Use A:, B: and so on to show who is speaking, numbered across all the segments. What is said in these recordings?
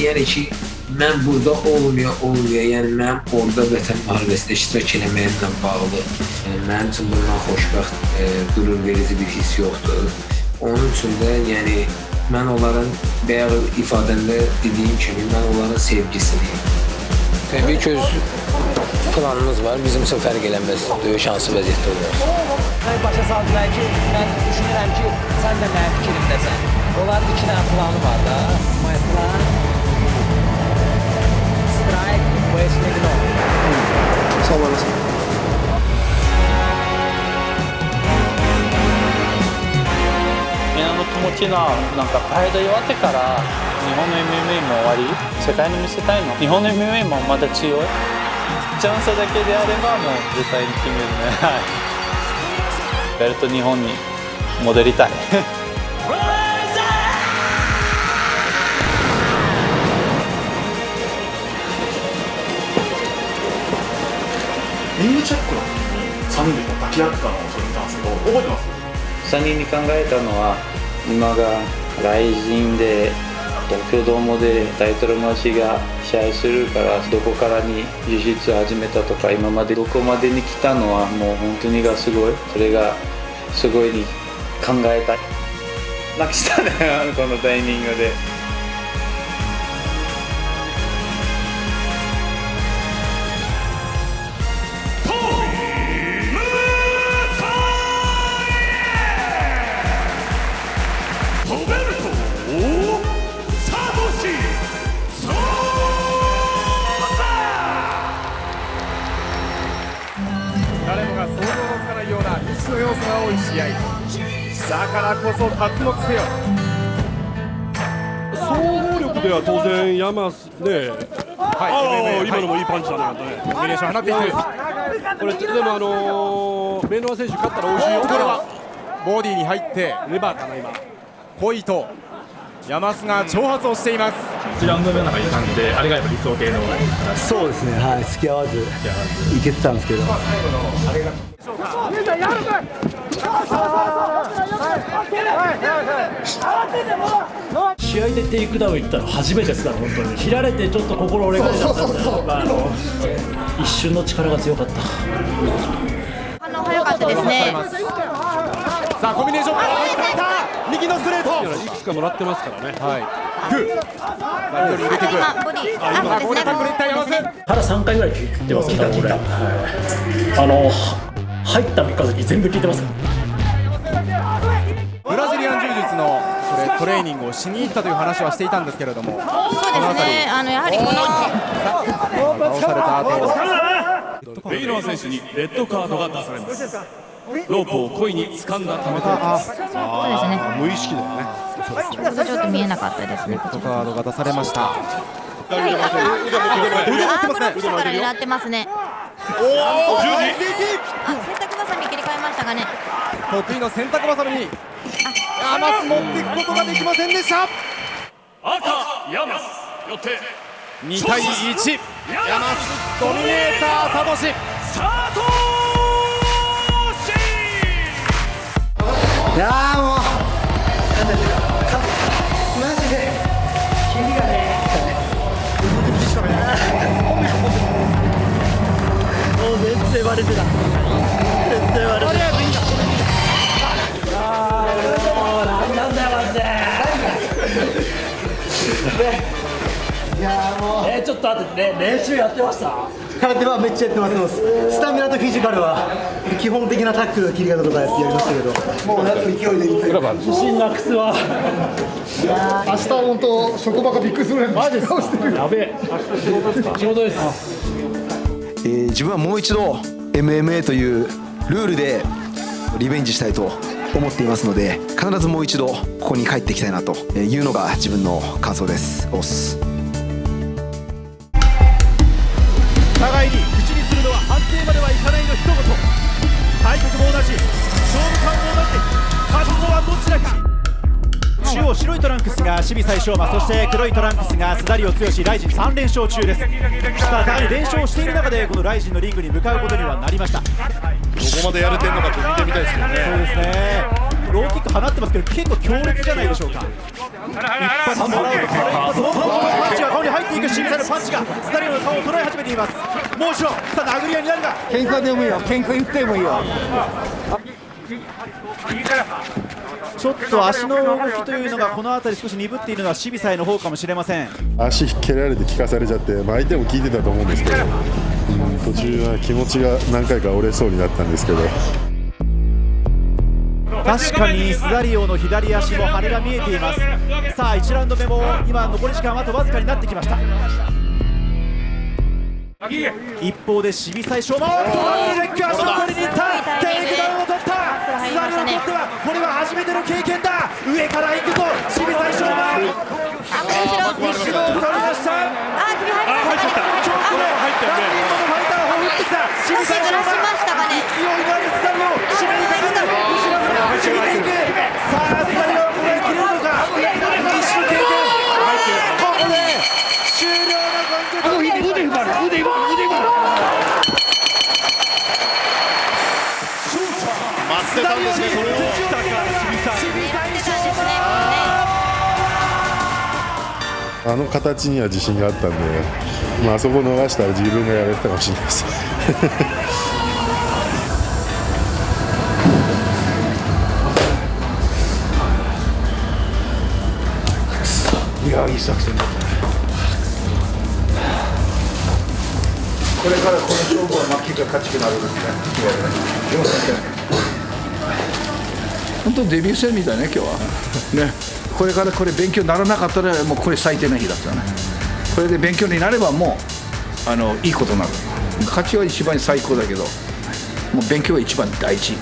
A: Yəni ki, mən burada olmuyor. Yəni mənim orada vətən müharibəsində iştirak eləməyimlə bağlı. Yəni mənim üçün bundan xoşbəxt, qürur verici bir hiss yoxdur. Onun üçün də yəni mən onların bayaq ifadəmdə dediyim kimi mən onların sevgisiliyim. Təbii ki, öz planımız var. Bizim üçün fərq eləməz. Döyüş hansı vəziyyətdə olur.
B: Başa saldılar ki, mən düşünürəm ki, sən də mənim fikrimdəsən. Onların 2 dənə planı var da. My plan, strike, West Lebanon.
C: Sağ olasın.
D: みんなの気持ちがなんかプライド弱ってから日本の MMA も終わり世界に見せたいの日本の MMA もまだ強いチャンスだけであればもう絶対に決めるねベルト日本に戻りたい
E: リングチェックの3人で抱き合ったのをそれ見たんですけど覚えてます？3
D: 人に考えたのは今がライジンで東京ドームでタイトルマッチが試合するからどこからにjiu jitsu始めたとか今までどこまでに来たのはもう本当にがすごいそれがすごいに考えたい泣きしたねこのタイミングで。
F: 誰もが想像のつかないような未知の要素が多い試合だからこそ脱目せよ
G: 総合力では当然山ね今のもいいパンチだね
F: コンビネーション放っていく
G: これでもベノア選手勝ったら美味しいよ
F: これはボディに入って
G: レバーかな今
F: ポイと山須が挑発をしています
E: 1ラウンド目のいい感じであれがやっぱ理想系の
C: そうですね、はい、付き合わずいけてたんですけど
H: 試合でテイクダウン行ったの初めてですから本当に切られてちょっと心折れかけちゃったんで一瞬の力が強かった
I: 早かったですね
F: さあコンビネーション右のストレート
G: いくつかもらってますからね
F: グー何より入れていく
I: ボディ
F: ここでタックルいった山須
H: 腹3回ぐらい切ってますからこれ入った三日月全部聞いてます
F: ブラジリアン柔術のトレーニングをしに行ったという話はしていたんですけれども
I: そうですねやはりこの
F: 倒された後
E: ベイロア選手にレッドカードが出されますロープを故意に掴んだためと
I: そうですね
G: 無意識だよね
I: ちょっと見えなかったですね
F: レッドカードが出されました
I: 腕持ってますねから狙ってますね洗濯バサミ切り替えましたかね
F: 得意の洗濯バサミに山須持っていくことができませんでした
E: 赤山須よって
F: 2対1山須ドミネーターサトシ
C: いやーもうマジでキリがねもう全然割れてた全然割れてたなんだよマジでいやーもう
H: ちょっと待って練習やってました
C: 空手はめっちゃやってますスタミナとフィジカルは基本的なタックル切り方とかやりましたけどもうやっぱ勢いでいって
H: 自信なくすわ
J: 明日本当職場がびっくりするぐらいマジです
H: やべえ仕事ですか仕事です
K: 自分はもう一度 MMA というルールでリベンジしたいと思っていますので必ずもう一度ここに帰ってきたいなというのが自分の感想です。おっす
F: 互いに口にするのは判定まではいかないの一言体格も同じ勝負感も同じ勝つのはどちらか中央白いトランクスが守備最小馬そして黒いトランクスが須田剛ライジン3連勝中ですただ互いに連勝している中でこのライジンのリングに向かうことにはなりましたどこ
E: までやれてるのかちょっと見てみたいですけどね
F: そうですねローキック放ってますけど結構強烈じゃないでしょうか発もらうとパンチが顔に入っていくシビサイのパンチがスタリオの顔を捉え始めています。もう一度さあ殴り合いになるが
C: 喧嘩でもいいよ、喧嘩言ってもいいよ。
F: ちょっと足の動きというのがこの辺り少し鈍っているのはシビサイの方かもしれません。
L: 足蹴られて効かされちゃって、相手も聞いてたと思うんですけど、途中は気持ちが何回か折れそうになったんですけど、
F: 確かにスダリオの左足も腫れが見えています。さあ1ラウンド目も今残り時間はあとわずかになってきました。一方でシビサイショーもレッグ足を取りに行った、テイクダウンを取った。スダリオにとってはこれは初めての経験だ。上から行くぞシビサイショーマン。後ろを取りました。入っちゃった。ちょっとね何人ものファイターを打ってきたシビサイショーマン。勢いのあるスダリオ締めていく。後ろから走っていく。さあスダリオを超えきれるのか。西の経験ここで終了のゴング。腕奪う。
E: 待ってたんですね、それを来たか
L: あの形には自信があったんで、あそこ逃したら自分がやれてたかもしれないです。
C: いや、いい作戦だった。これからこの勝負は負けが勝ちになるんですね。
M: 本当デビュー戦みたいね、今日は。ね、これからこれ勉強にならなかったらもうこれ最低な日だったね。これで勉強になればもういいことになる。勝ちは一番最高だけど、もう勉強は一番大事。ね。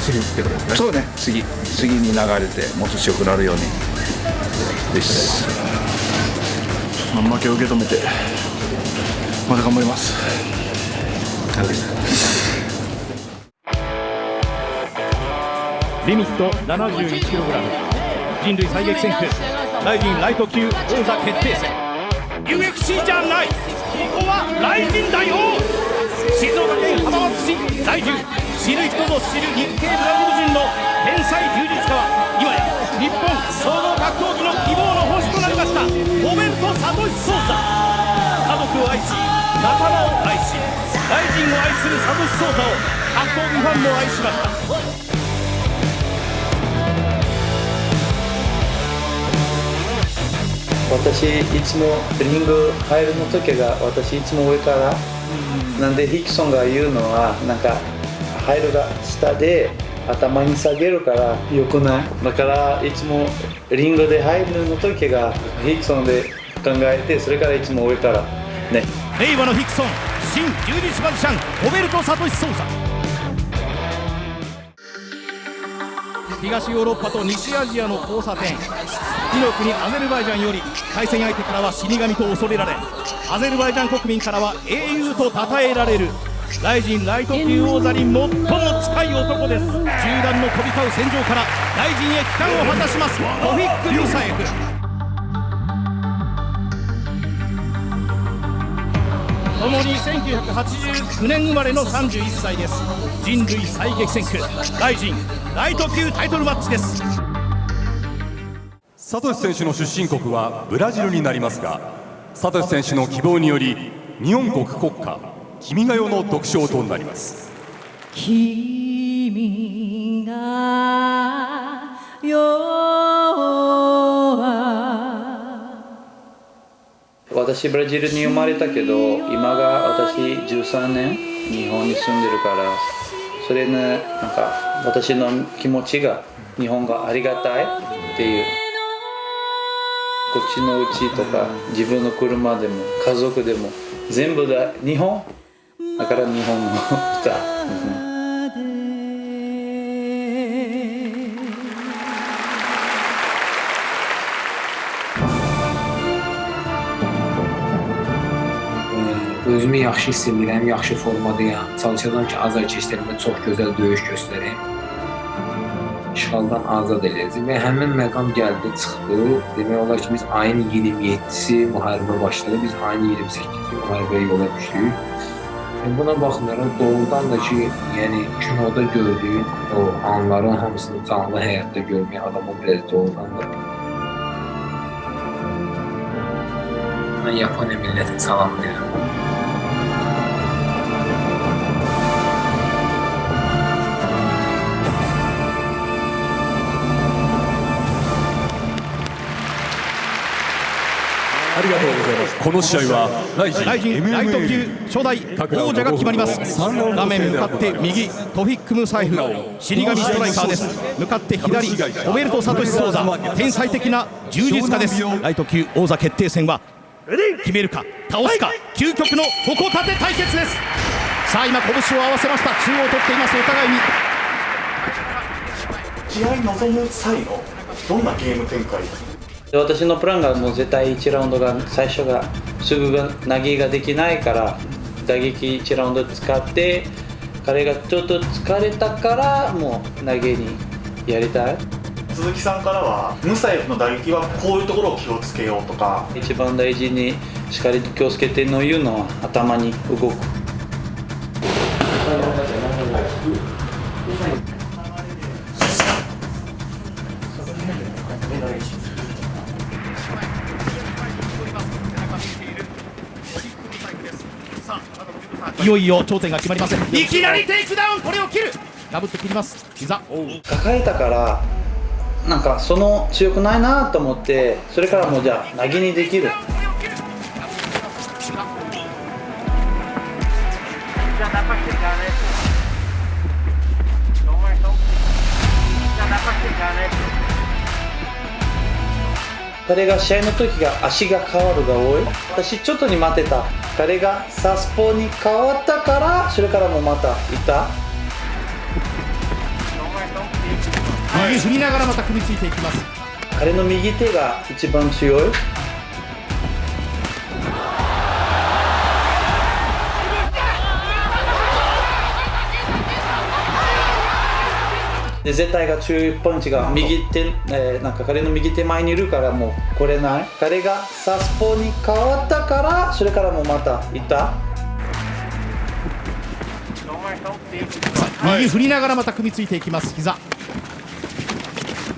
M: 次ってことですね。そうね、次に流れてもっと強くなるようにです。
E: 負けを受け止めて。また頑張ります。
F: リミット 71kg 人類最激戦区ライジンライト級王座決定戦。
N: UFC じゃない、ここはライジンだよ。静岡県浜松市在住、知る人ぞ知る日系ブラジル人の天才柔術家は今や日本総合格闘技の希望の星となりましたロベルト・サトシ・ソーザ。家族を愛し仲間を愛しライジンを愛するサトシ・ソーザを格闘技ファンも愛しました。
D: 私いつもリング入るの時が私いつも上から、なんでヒクソンが言うのはなんか入るが下で頭に下げるから良くない。だからいつもリングで入るの時がヒクソンで考えて、それからいつも上からね。
N: 令和のヒクソン新柔術マジシャンロベルト・サトシ・ソーザ。東ヨーロッパと西アジアの交差点、火の国アゼルバイジャンより対戦相手からは死神と恐れられ、アゼルバイジャン国民からは英雄と称えられるライジンライト級王座に最も近い男です。銃弾の飛び交う戦場からライジンへ帰還を果たしますトフィック・リュサエフ。ともに1989年生まれの31歳です。人類最激戦区ライジンライト級タイトルマッチです。
G: サトシ選手の出身国はブラジルになりますが、サトシ選手の希望により日本国国歌「君が代」の独唱となります。
O: 君が代は。
D: 私ブラジルに生まれたけど、今が私13年日本に住んでるから、それね、なんか私の気持ちが日本がありがたいっていう。こっちのうちとか自分の車でも家族でも全部だ日本だから日本の歌。
A: Özümü yaxşı hiss edirəm, yaxşı formadayam. Çalışacağam ki, azarkeşlərimə çox gözəl döyüş göstərəm. İşğaldan azad edəcək və həmin məqam gəldi, çıxdı. Demək olar ki, biz ayın 27-si müharibə başladı, biz ayın 28-si müharibəyə yola düşdük. Buna baxmayaraq doğrudan da ki, yəni kinoda gördüyün o anların hamısını canlı həyatda görmək adamı biraz doğrudan da Buradan Japonya milletine salamlayıram.
G: この試合はライジン
N: ライト級初代王者が決まります。画面向かって右トフィック・ムサイフ死神ストライカーです。向かって左ロベルト・サトシ・ソーザ天才的な柔術家です。ライト級王座決定戦は決めるか倒すか究極の矛盾対決です。さあ今拳を合わせました。中央を取っています。お互いに
E: 試合に臨む際のどんなゲーム展開
D: で私のプランがもう絶対1ラウンドが最初がすぐ投げができないから打撃1ラウンド使って彼がちょっと疲れたからもう投げにやりたい。
E: 鈴木さんからはムサイフの打撃はこういうところを気をつけようとか
D: 一番大事にしっかりと気をつけてのいうのは頭に動く。
N: いよいよ頂点が決まりません。いきなりテイクダウン、これを切る。ガブッと切ります。膝
D: 抱えたからなんかその強くないなと思ってそれからもうじゃあ投げにできる。彼が試合の時が足が変わるが多い。私ちょっとに待ってた。彼がサスポに変わったからそれからもまたいた。
N: 右振りながらまた組みついていきます。
D: 彼の右手が一番強い。で絶対が強いパンチが右手、なんか彼の右手前にいるからもう来れない。彼がサスポに変わったからそれからもまたいた。
N: 右振りながらまた組みついていきます。膝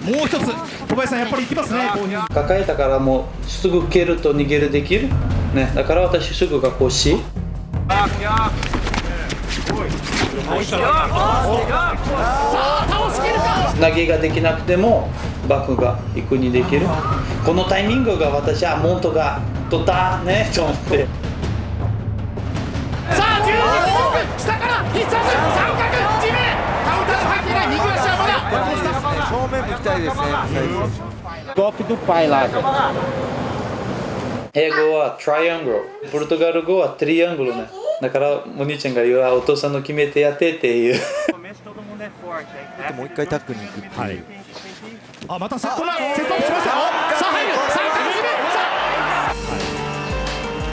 N: もう一つ小林さんやっぱりいきますね。
D: 抱えたからもうすぐ蹴ると逃げるできる、ね、だから私すぐが欲しい。投げができなくてもバックが行くにできる。このタイミングが私はモントが取ったねと思って。
N: さあ12下から必殺三角地面カウンターが入っていない。右足はまだ
P: 正面向きたいですね。
D: Golpe do pai lá. 英語はトライアングル、ポルトガル語はトリアングルね。だからお兄ちゃんが言うお父さんの決めてやってっていう。
P: もう一回タックに行くっていう。はい、
N: あまたセットなセットアップしましたよ。さあ入る三角地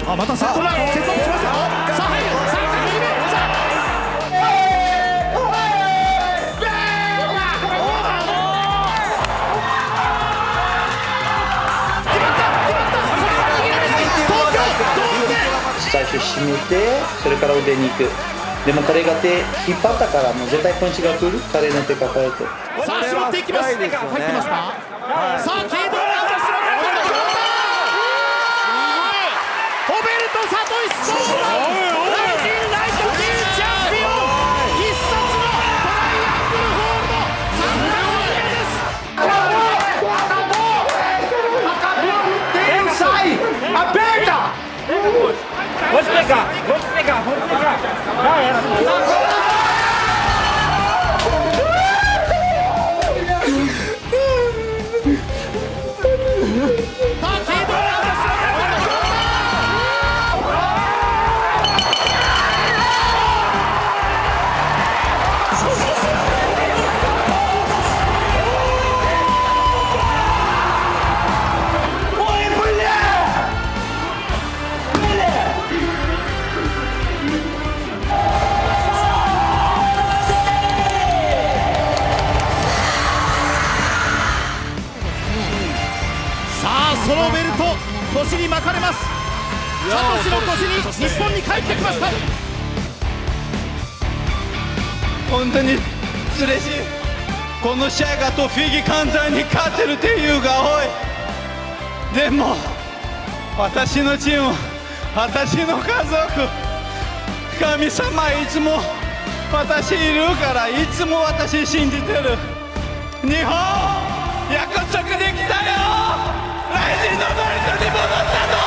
N: 面。あまたセットなセットアップしましたよ。さあ入る三角地面。
D: 最初締めてそれから腕に行く。でも彼が手引っ張ったからもう絶対パンチが来る。彼の手抱えて
N: さあ絞っていきます。入ってますか、はい、さあ軽動のアタックがロベルト・サトシ・ソーザライジンライト級チャンピオン必殺のトライアングルホールド3段目です。天才アベータVos pegar. Vai, era.腰に巻かれます。サトシの腰に日本に帰ってきました。
Q: 本当に嬉しい。この試合がとフィギ簡単に勝てるっていうが多い。でも私のチーム、私の家族、神様いつも私いるから、いつも私信じてる。日本約束できたよ。ライジンのバルトに戻ったぞ。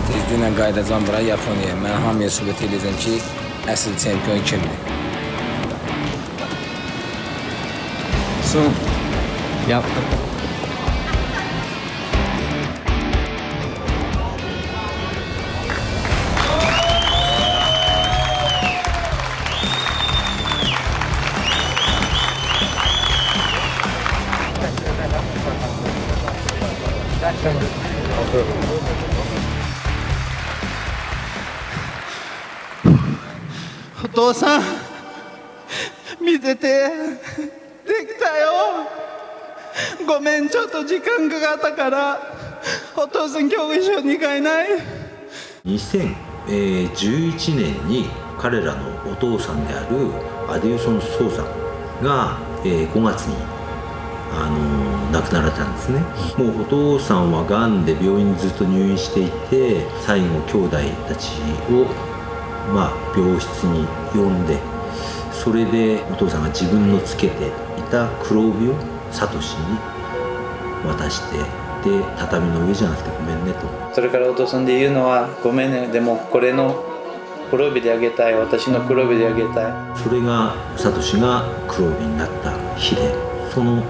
R: Tezliklə qayıdacam bura Yaponiyaya. Mən hamıya sübut edəcəm ki, əsl çempion kimdir.
B: Son. Yaptım.
Q: お父さん見ててできたよ。ごめん、ちょっと時間かかったから。お父さん今日一緒に行かない
S: ？2011年に彼らのお父さんであるアデューソン・ソーザが5月に亡くなられたんですね。もうお父さんはがんで病院にずっと入院していて、最後兄弟たちを病室に呼んで、それでお父さんが自分のつけていた黒帯をサトシに渡して、で畳の上じゃなくてごめんねと。
D: それからお父さんで言うのは、ごめんね、でもこれの黒帯であげたい、私の黒帯であげたい。
S: それがサトシが黒帯になった日で、その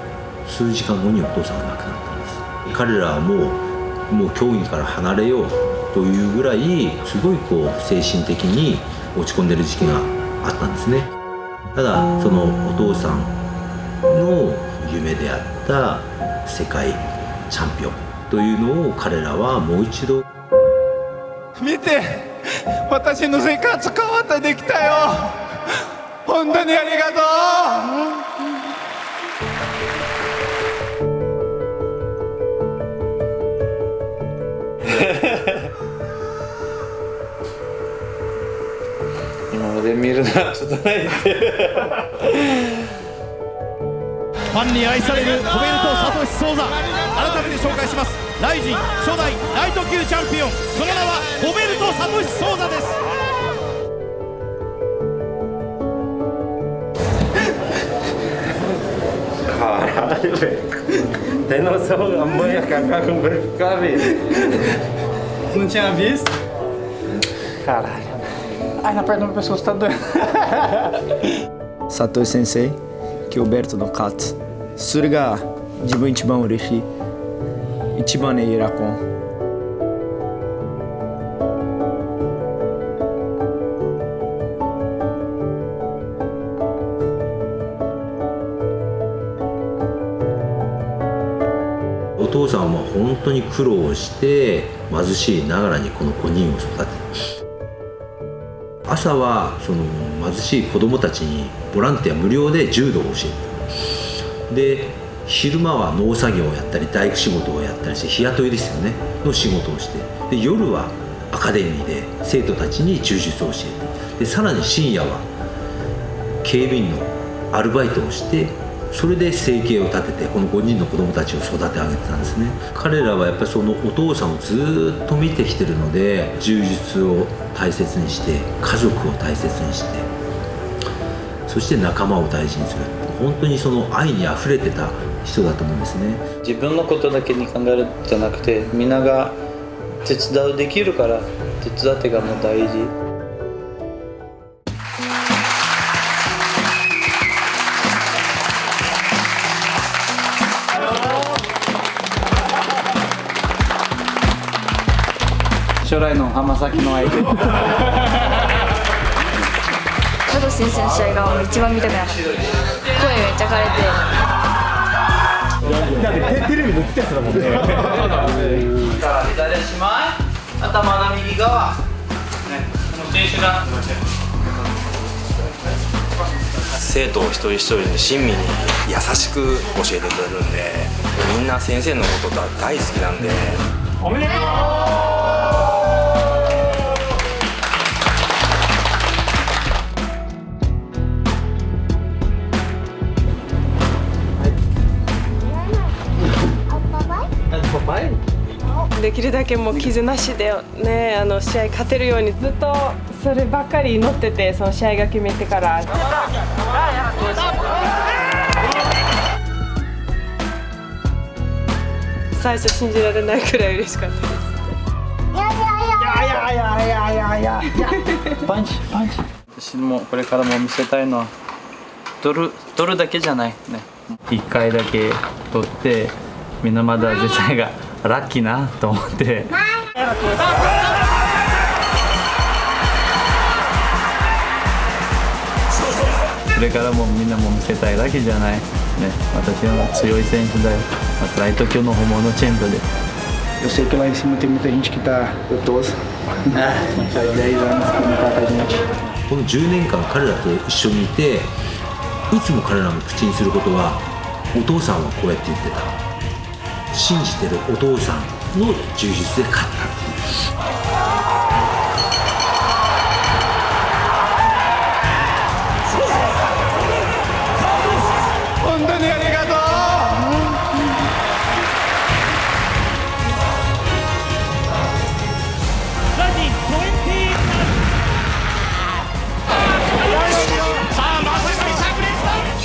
S: 数時間後にお父さんが亡くなったんです。彼らはもう競技から離れようというぐらい、すごい精神的に落ち込んでる時期があったんですね。ただそのお父さんの夢であった世界チャンピオンというのを彼らはもう一度
Q: 見て、私の生活変わってできたよ。本当にありがとう。
D: 今まで見るのはちょっとないって
F: ファンに愛されるコベルト・サトシ・ソーザ、改めて紹介します。ライジン初代ライト級チャンピオン、その名はコベルト・サトシ・ソーザです。
T: Dinosaur am Meer kagak berkali.
Q: Não tinha visto?
T: Caralho. Ai, na perna do pescoço tá doendo.
U: Satoshi Sensei、キョベルトの勝つ。それが自分一番嬉しい。一番喜ん。
S: お父さんは本当に苦労して貧しいながらにこの5人を育てた。朝はその貧しい子どもたちにボランティア無料で柔道を教えて、で昼間は農作業をやったり大工仕事をやったりして、日雇いですよねの仕事をして、で夜はアカデミーで生徒たちに柔術を教えて、でさらに深夜は警備員のアルバイトをして、それで生計を立ててこの5人の子どもたちを育て上げてたんですね。彼らはやっぱりそのお父さんをずっと見てきてるので、柔術を大切にして、家族を大切にして、そして仲間を大事にする、本当にその愛にあふれてた人だと思うんですね。
D: 自分のことだけに考えるんじゃなくて、みんなが手伝うできるから手伝ってがもう大事。
B: 将来の浜崎の相手。
V: サトシ先生の試合が一番見たくなかった。声めっちゃ枯れて。
C: だってテレビの映ったやつだもんね。
B: 左しまい、頭の右側、この選手が
I: 生徒一人一人に親身に優しく教えてくれるんで、みんな先生のことが大好きなんで。
B: おめでとう。
V: できるだけもう傷なしでね、試合勝てるようにずっとそればっかり祈ってて、その試合が決めてから。最初信じられないくらい嬉しかったです。
D: パンチ。私もこれからも見せたいのは取るだけじゃないね。1回だけ取ってみんなまだ絶対がラッキーなと思って。それからもみんなも見せたいだけじゃないね。私は強い選手だよ。ライト級の本物チェンピオンで。
U: Eu sei que lá em cima tem muita gente que tá gostosa. Faz 10 anos que não tá com a gente.
S: この10年間彼らと一緒にいて、いつも彼らが口にすることは、お父さんはこうやって言ってた、信じてるお父さんの充実で勝ったっていう。
Q: 本当にありがとう。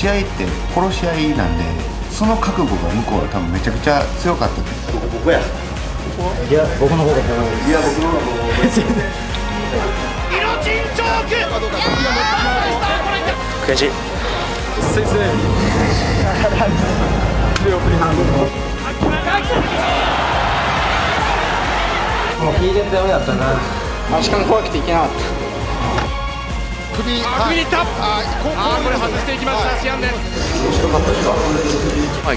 W: 試合って殺し合いなんで、その覚悟が向こうは多分めちゃくちゃ強かったと思う。ここや。
C: いや、僕の方が高い。いや、僕の方が
I: 悔しい。
C: 先生。
B: もう聞いててダメだったな。
U: 足利怖くていけなかった。
Q: 首にいった。これ外していきました。シアンです。
U: 面白かったですか。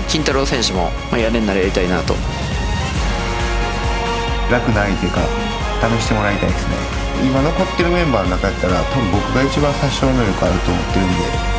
U: 金太郎選手もやれんならやりたいなと。
W: 楽な相手か試してもらいたいですね。今残ってるメンバーの中やったら多分僕が一番殺傷能力あると思ってるんで。